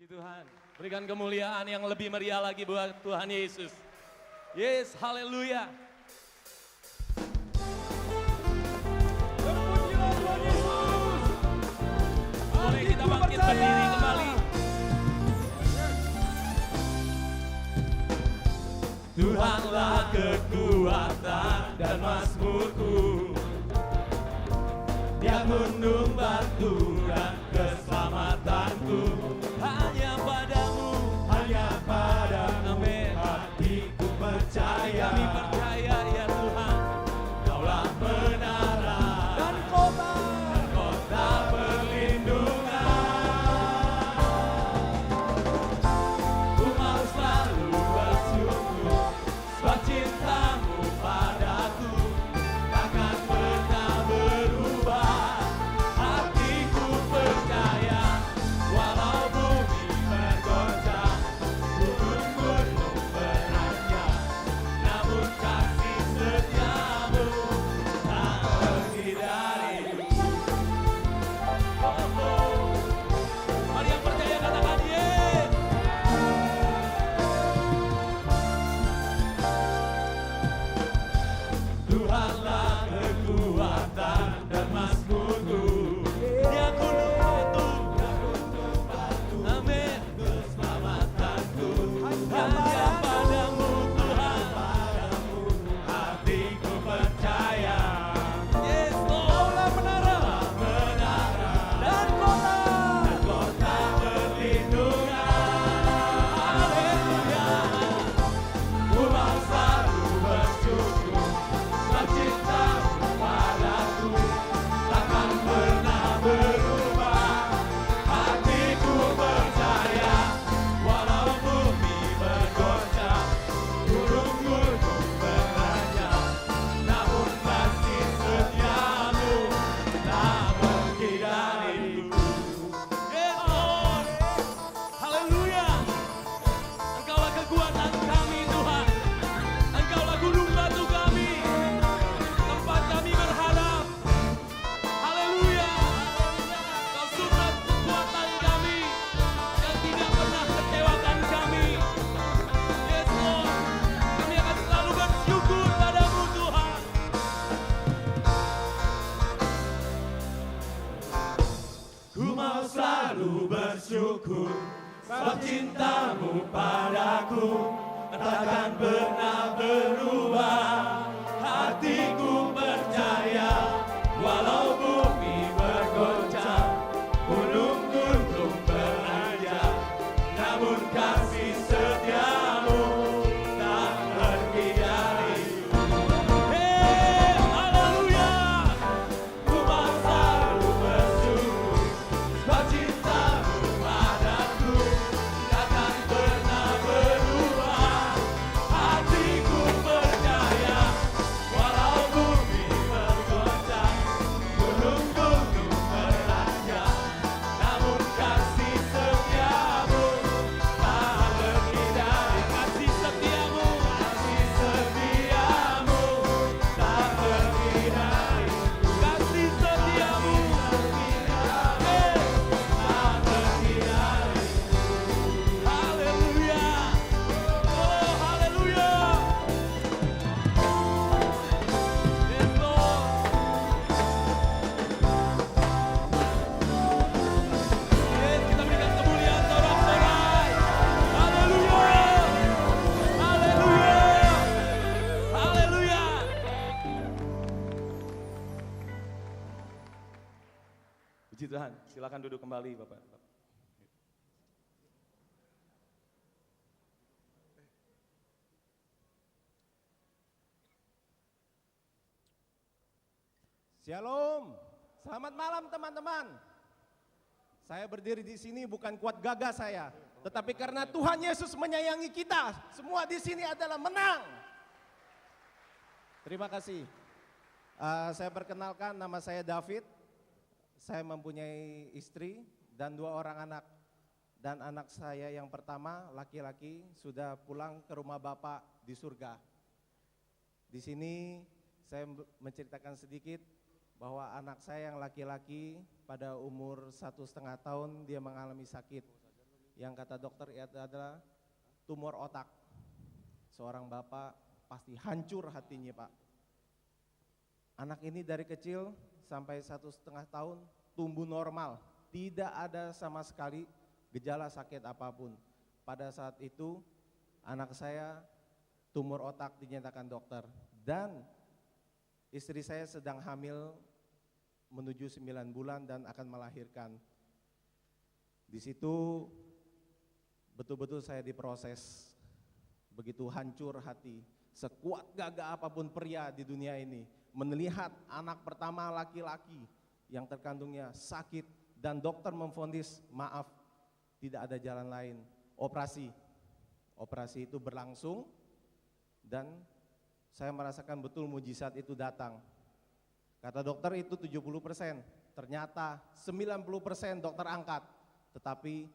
Puji Tuhan, berikan kemuliaan yang lebih meriah lagi buat Tuhan Yesus. Yes, haleluya. Terpujilah Tuhan Yesus. Boleh kita bangkit berdiri kembali. Tuhanlah kekuatan dan mazmurku, Dia gunung batu dan keselamatanku. Hanya padamu, amin. Hatiku percaya. Kami percaya ya Tuhan, Kaulah menara Dan kota. kota perlindungan. Ku mau selalu bersyukur, sebab cintamu padaku takkan pernah berubah. Hatiku percaya, walau bumi bergoncang, gunung-gunung beranjak, namun kasih setiamu tak pergi dariku. Mari yang percaya katakan yes. Tuhanlah kekuatan dan mazmurku, Dia gunung batu, amin, keselamatanku. Hanya padamu Tuhan, hatiku percaya. Yes, Kaulah menara dan kota perlindungan. Haleluya. Ku mau selalu bersyukur, sebab cintamu padaku takkan pernah berubah. Hatiku percaya, walau bumi bergoncang, gunung-gunung beranjak, namun kasih setiamu tak pergi dariku. Yes, Lord. Haleluya. Engkaulah kekuatan kami Tuhan, Engkaulah gunung batu kami, tempat kami berharap. Haleluya. Kau sumber kekuatan kami yang tidak pernah kecewakan kami. Yes Lord, kami akan selalu bersyukur padamu Tuhan. Ku mau selalu bersyukur, sebab cintamu padaku takkan pernah berubah. Hatiku percaya, walau bumi bergoncang, gunung-gunung beranjak, namun kasih setiamu tak pergi dariku. Hey, haleluya. Ku mau selalu bersyukur, sebab cintamu padaku takkan pernah berubah. Hatiku percaya, walau bumi bergoncang, gunung-gunung beranjak, namun kasih setiamu tak pergi dari. Kasih setiamu tak pergi dari. Kasih setiamu tak pergi dari. Haleluya. Oh, haleluya. Yes, Lord. Yes, kita berikan kemuliaan sorak-sorai. Haleluya. Haleluya. Haleluya. Puji Tuhan, silakan duduk kembali Bapak. Shalom. Selamat malam teman-teman. Saya berdiri di sini bukan kuat gagah saya, tetapi karena Tuhan Yesus menyayangi kita. Semua di sini adalah menang. Terima kasih. Saya perkenalkan, nama saya David. Saya mempunyai istri dan 2 orang anak. Dan anak saya yang pertama, laki-laki, sudah pulang ke rumah Bapak di surga. Di sini saya menceritakan sedikit bahwa anak saya yang laki-laki pada umur 1,5 tahun dia mengalami sakit. Yang kata dokter itu adalah tumor otak. Seorang bapak pasti hancur hatinya Pak. Anak ini dari kecil sampai 1,5 tahun tumbuh normal, tidak ada sama sekali gejala sakit apapun. Pada saat itu anak saya tumor otak dinyatakan dokter, dan istri saya sedang hamil menuju 9 bulan dan akan melahirkan. Di situ betul-betul saya diproses, begitu hancur hati. Sekuat gagah apapun pria di dunia ini melihat anak pertama laki-laki yang terkandungnya sakit dan dokter memvondis maaf, tidak ada jalan lain, operasi. Operasi itu berlangsung dan saya merasakan betul mujizat itu datang. Kata dokter itu 70%, ternyata 90% dokter angkat, tetapi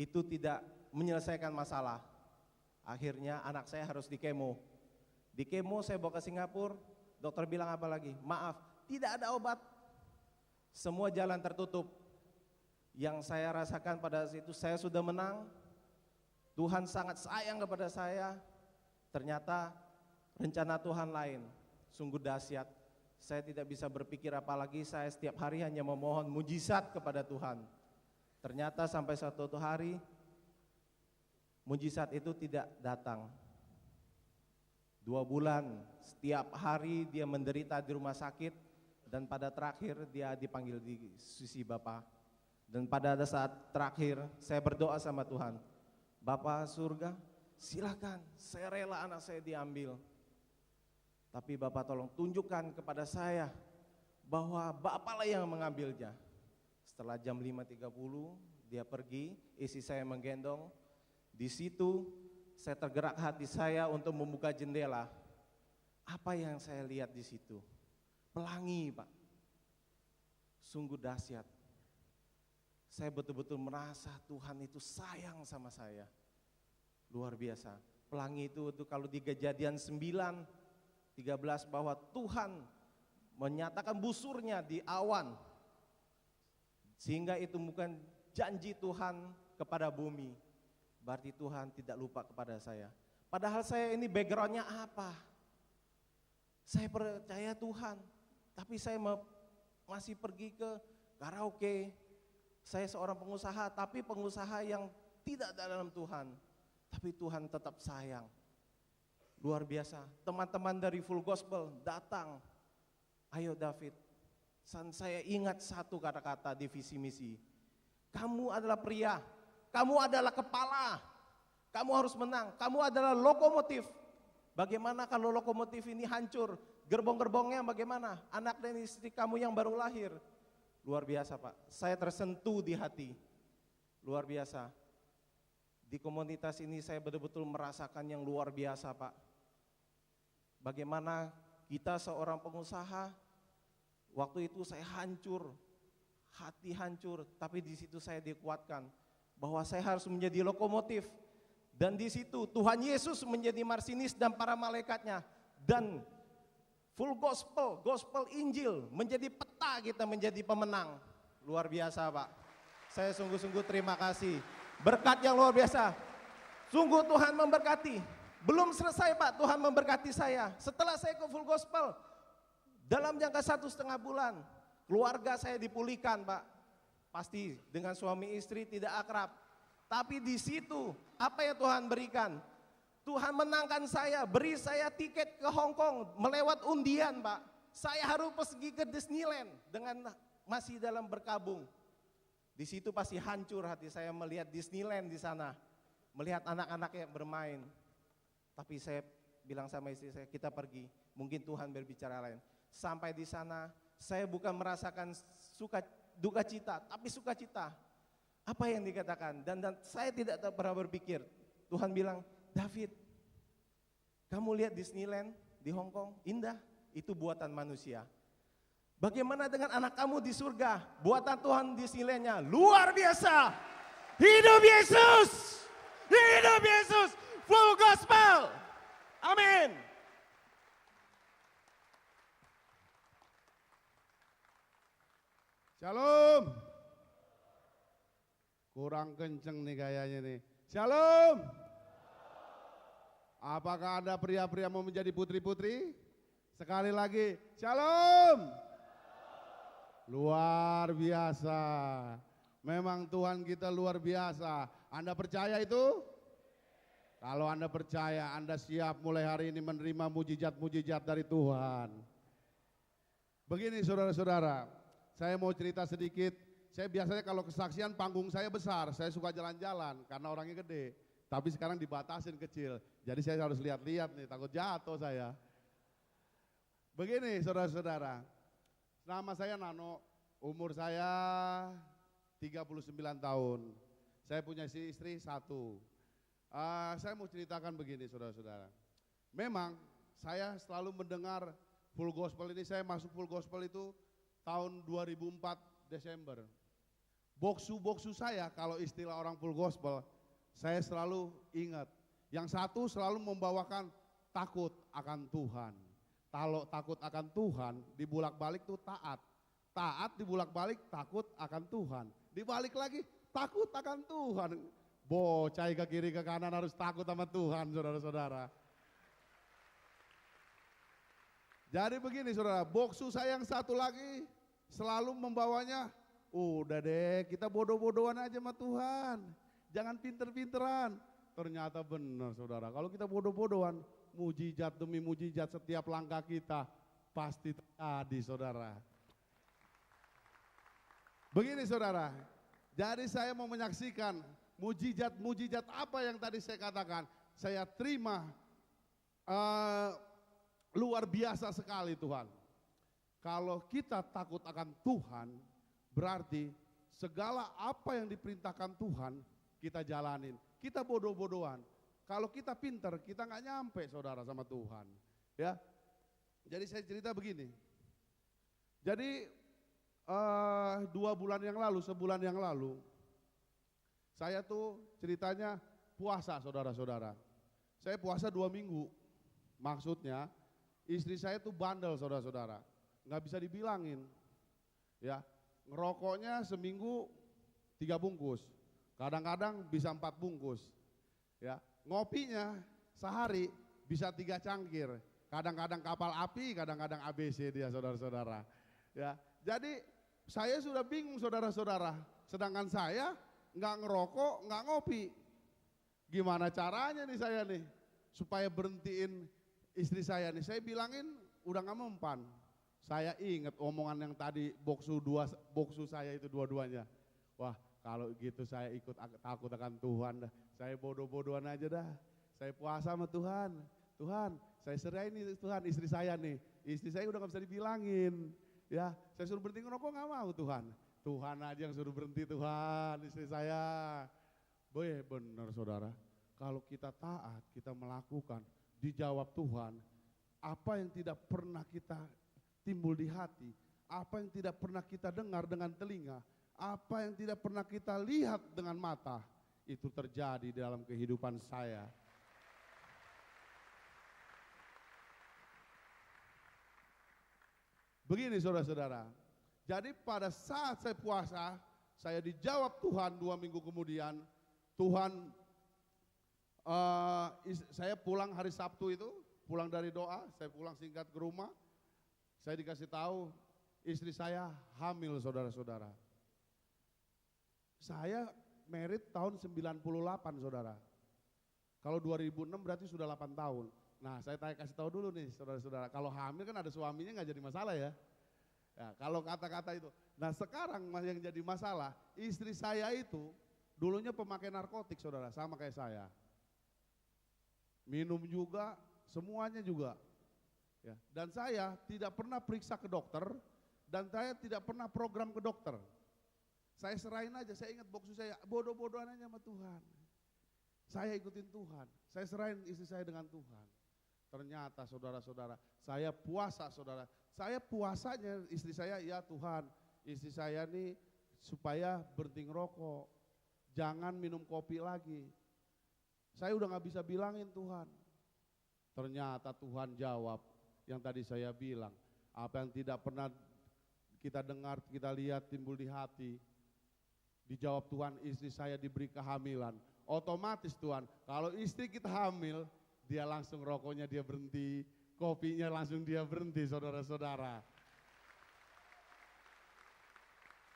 itu tidak menyelesaikan masalah. Akhirnya anak saya harus di kemo. Di kemo saya bawa ke Singapura, dokter bilang apa lagi? Maaf, tidak ada obat. Semua jalan tertutup. Yang saya rasakan pada saat itu saya sudah menang. Tuhan sangat sayang kepada saya. Ternyata rencana Tuhan lain, sungguh dahsyat. Saya tidak bisa berpikir apalagi, saya setiap hari hanya memohon mujizat kepada Tuhan. Ternyata sampai suatu hari mujizat itu tidak datang. 2 bulan setiap hari dia menderita di rumah sakit, dan pada terakhir dia dipanggil di sisi Bapa. Dan pada saat terakhir saya berdoa sama Tuhan, Bapa surga, silakan, saya rela anak saya diambil. Tapi Bapak tolong tunjukkan kepada saya bahwa Bapak lah yang mengambilnya. Setelah jam 5.30 dia pergi, istri saya menggendong. Di situ saya tergerak hati saya untuk membuka jendela. Apa yang saya lihat di situ? Pelangi Pak, sungguh dahsyat. Saya betul-betul merasa Tuhan itu sayang sama saya, luar biasa. Pelangi itu kalau di Kejadian 9:13 bahwa Tuhan menyatakan busurnya di awan, sehingga itu bukan janji Tuhan kepada bumi, berarti Tuhan tidak lupa kepada saya. Padahal saya ini backgroundnya apa? Saya percaya Tuhan, tapi saya masih pergi ke karaoke. Saya seorang pengusaha, tapi pengusaha yang tidak dalam Tuhan. Tapi Tuhan tetap sayang. Luar biasa. Teman-teman dari Full Gospel datang. Ayo David, saya ingat satu kata-kata di visi misi. Kamu adalah pria, kamu adalah kepala, kamu harus menang, kamu adalah lokomotif. Bagaimana kalau lokomotif ini hancur? Gerbong-gerbongnya bagaimana? Anak dan istri kamu yang baru lahir. Luar biasa Pak, saya tersentuh di hati. Luar biasa. Di komunitas ini saya betul-betul merasakan yang luar biasa Pak. Bagaimana kita seorang pengusaha, waktu itu saya hancur, hati hancur, tapi di situ saya dikuatkan bahwa saya harus menjadi lokomotif. Dan di situ Tuhan Yesus menjadi marsinis dan para malaikatnya, dan Full Gospel, Gospel Injil menjadi peta kita menjadi pemenang. Luar biasa Pak. Saya sungguh-sungguh terima kasih. Berkat yang luar biasa. Sungguh Tuhan memberkati. Belum selesai Pak, Tuhan memberkati saya. Setelah saya ke Full Gospel, dalam jangka 1,5 bulan, keluarga saya dipulihkan Pak. Pasti dengan suami istri tidak akrab. Tapi di situ apa yang Tuhan berikan? Tuhan menangkan saya, beri saya tiket ke Hong Kong melewat undian Pak. Saya harus pergi ke Disneyland dengan masih dalam berkabung. Di situ pasti hancur hati saya melihat Disneyland di sana, melihat anak-anak yang bermain. Tapi saya bilang sama istri saya, kita pergi, mungkin Tuhan berbicara lain. Sampai di sana, saya bukan merasakan duka cita, tapi sukacita. Apa yang dikatakan? Dan saya tidak pernah berpikir, Tuhan bilang, David, kamu lihat Disneyland di Hong Kong, indah, itu buatan manusia. Bagaimana dengan anak kamu di surga? Buatan Tuhan Disneyland-nya luar biasa. Hidup Yesus! Hidup Yesus! Full Gospel! Amin! Shalom. Kurang kenceng nih kayaknya nih. Shalom. Apakah ada pria-pria mau menjadi putri-putri? Sekali lagi, shalom. Luar biasa. Memang Tuhan kita luar biasa. Anda percaya itu? Kalau Anda percaya, Anda siap mulai hari ini menerima mujizat-mujizat dari Tuhan. Begini saudara-saudara, saya mau cerita sedikit. Saya biasanya kalau kesaksian panggung saya besar, saya suka jalan-jalan karena orangnya gede. Tapi sekarang dibatasin kecil, jadi saya harus lihat-lihat nih, takut jatuh saya. Begini saudara-saudara, nama saya Nano, umur saya 39 tahun. Saya punya istri 1. Saya mau ceritakan begini saudara-saudara. Memang saya selalu mendengar full gospel ini, saya masuk full gospel itu tahun 2004 Desember. Boksu-boksu saya kalau istilah orang full gospel, saya selalu ingat. Yang satu selalu membawakan takut akan Tuhan. Kalau takut akan Tuhan, dibulak-balik tuh taat. Taat dibulak-balik takut akan Tuhan. Dibalik lagi takut akan Tuhan. Bocah ke kiri ke kanan harus takut sama Tuhan saudara-saudara. Jadi begini saudara, boksu saya yang satu lagi selalu membawanya, udah deh kita bodoh-bodohan aja sama Tuhan. Jangan pinter-pinteran. Ternyata benar saudara, kalau kita bodoh-bodohan, mujizat demi mujizat setiap langkah kita pasti terjadi saudara. Begini saudara, jadi saya mau menyaksikan mujizat-mujizat apa yang tadi saya katakan. Saya terima luar biasa sekali Tuhan. Kalau kita takut akan Tuhan, berarti segala apa yang diperintahkan Tuhan kita jalanin. Kita bodoh-bodohan. Kalau kita pinter, kita nggak nyampe saudara sama Tuhan. Ya, jadi saya cerita begini. Jadi 2 bulan yang lalu, sebulan yang lalu, saya tuh ceritanya puasa saudara-saudara. Saya puasa 2 minggu. Maksudnya istri saya tuh bandel saudara-saudara. Nggak bisa dibilangin. Ya, ngerokoknya seminggu 3 bungkus. Kadang-kadang bisa 4 bungkus. Ya, ngopinya sehari bisa 3 cangkir. Kadang-kadang kapal api, kadang-kadang ABC dia saudara-saudara. Ya, jadi saya sudah bingung saudara-saudara. Sedangkan saya nggak ngerokok, nggak ngopi. Gimana caranya nih saya nih supaya berhentiin istri saya nih? Saya bilangin udah nggak mempan. Saya ingat omongan yang tadi boksu saya itu dua-duanya. Wah, kalau gitu saya ikut takut akan Tuhan dah. Saya bodoh-bodohan aja dah. Saya puasa sama Tuhan. Tuhan, saya serahin nih Tuhan istri saya nih. Istri saya udah gak bisa dibilangin. Ya, saya suruh berhenti ngerokok gak mau Tuhan. Tuhan aja yang suruh berhenti Tuhan, istri saya. Boy, benar saudara. Kalau kita taat, kita melakukan, dijawab Tuhan. Apa yang tidak pernah kita timbul di hati, apa yang tidak pernah kita dengar dengan telinga, apa yang tidak pernah kita lihat dengan mata, itu terjadi dalam kehidupan saya. Begini saudara-saudara, jadi pada saat saya puasa, saya dijawab Tuhan 2 minggu kemudian. Tuhan, saya pulang hari Sabtu itu, pulang dari doa, saya pulang singkat ke rumah. Saya dikasih tahu istri saya hamil saudara-saudara. Saya married tahun 98 saudara. Kalau 2006 berarti sudah 8 tahun. Nah saya kasih tahu dulu nih saudara-saudara. Kalau hamil kan ada suaminya nggak jadi masalah ya. Ya kalau kata-kata itu. Nah sekarang yang jadi masalah istri saya itu dulunya pemakai narkotik saudara sama kayak saya. Minum juga, semuanya juga. Ya, dan saya tidak pernah periksa ke dokter dan saya tidak pernah program ke dokter. Saya serahin aja, saya ingat boksu saya, bodoh-bodohan aja sama Tuhan. Saya ikutin Tuhan, saya serahin istri saya dengan Tuhan. Ternyata saudara-saudara, saya puasa saudara. Saya puasanya istri saya, ya Tuhan, istri saya nih supaya berhenti ngerokok. Jangan minum kopi lagi. Saya udah gak bisa bilangin Tuhan. Ternyata Tuhan jawab yang tadi saya bilang. Apa yang tidak pernah kita dengar, kita lihat timbul di hati. Dijawab Tuhan, istri saya diberi kehamilan. Otomatis Tuhan, kalau istri kita hamil, dia langsung rokoknya dia berhenti, kopinya langsung dia berhenti, saudara-saudara.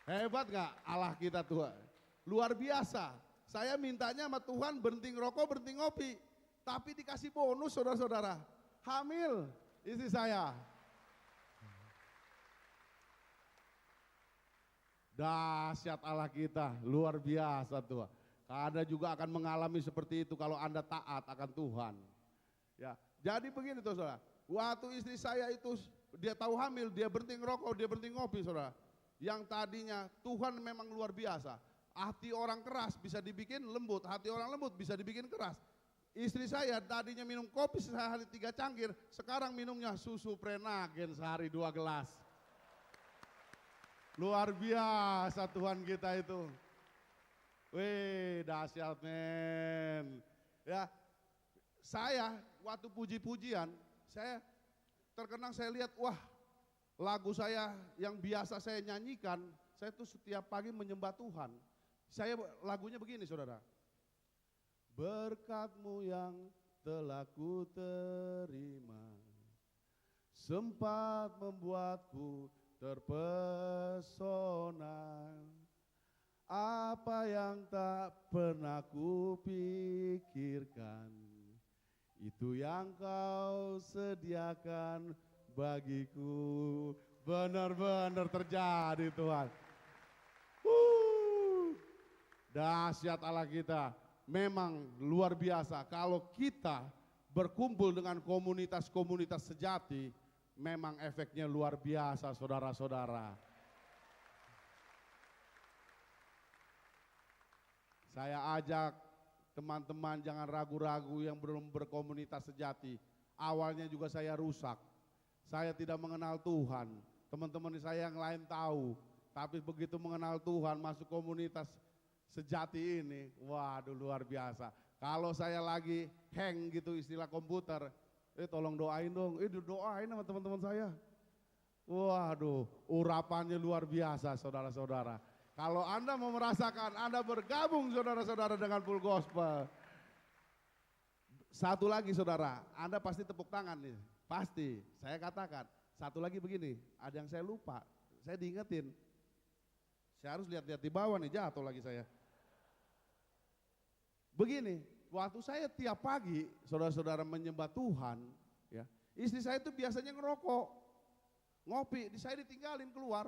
Hebat gak Allah kita Tuhan? Luar biasa. Saya mintanya sama Tuhan berhenti ngerokok, berhenti ngopi. Tapi dikasih bonus saudara-saudara. Hamil istri saya. Dahsyat Allah kita, luar biasa Tuhan. Anda juga akan mengalami seperti itu kalau Anda taat akan Tuhan. Ya, jadi begini tuh saudara. Waktu istri saya itu dia tahu hamil, dia berhenti ngerokok, dia berhenti ngopi saudara. Yang tadinya Tuhan memang luar biasa. Hati orang keras bisa dibikin lembut, hati orang lembut bisa dibikin keras. Istri saya tadinya minum kopi sehari 3 cangkir, sekarang minumnya susu Prenagen sehari 2 gelas. Luar biasa Tuhan kita itu. Wih, dahsyat men. Ya, saya waktu puji-pujian, saya terkenang saya lihat, wah lagu saya yang biasa saya nyanyikan, saya tuh setiap pagi menyembah Tuhan. Saya lagunya begini saudara. Berkat-Mu yang telah ku terima, sempat membuatku terpesona. Apa yang tak pernah ku pikirkan, itu yang Kau sediakan bagiku. Benar-benar terjadi Tuhan. Dahsyat Allah kita. Memang luar biasa. Kalau kita berkumpul dengan komunitas-komunitas sejati, memang efeknya luar biasa saudara-saudara. Saya ajak teman-teman jangan ragu-ragu yang belum berkomunitas sejati. Awalnya juga saya rusak. Saya tidak mengenal Tuhan. Teman-teman saya yang lain tahu. Tapi begitu mengenal Tuhan masuk komunitas sejati ini, waduh luar biasa. Kalau saya lagi hang gitu istilah komputer, tolong doain dong, doain sama teman-teman saya. Waduh, urapannya luar biasa saudara-saudara. Kalau Anda mau merasakan, Anda bergabung saudara-saudara dengan Full Gospel. Satu lagi saudara, Anda pasti tepuk tangan nih, pasti. Saya katakan, satu lagi begini, ada yang saya lupa, saya diingetin. Saya harus lihat-lihat di bawah nih, jatuh lagi saya. Begini, waktu saya tiap pagi saudara-saudara menyembah Tuhan, ya, istri saya itu biasanya ngerokok, ngopi, saya ditinggalin keluar.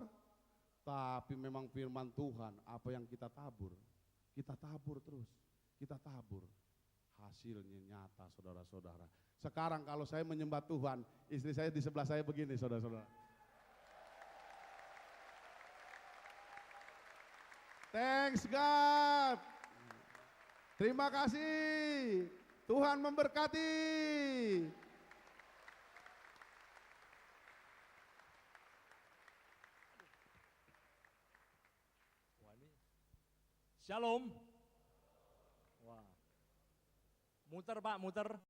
Tapi memang firman Tuhan, apa yang kita tabur terus, kita tabur. Hasilnya nyata saudara-saudara. Sekarang kalau saya menyembah Tuhan, istri saya di sebelah saya begini saudara-saudara. Thanks God. Terima kasih. Tuhan memberkati. Shalom. Wah. Muter Pak, muter.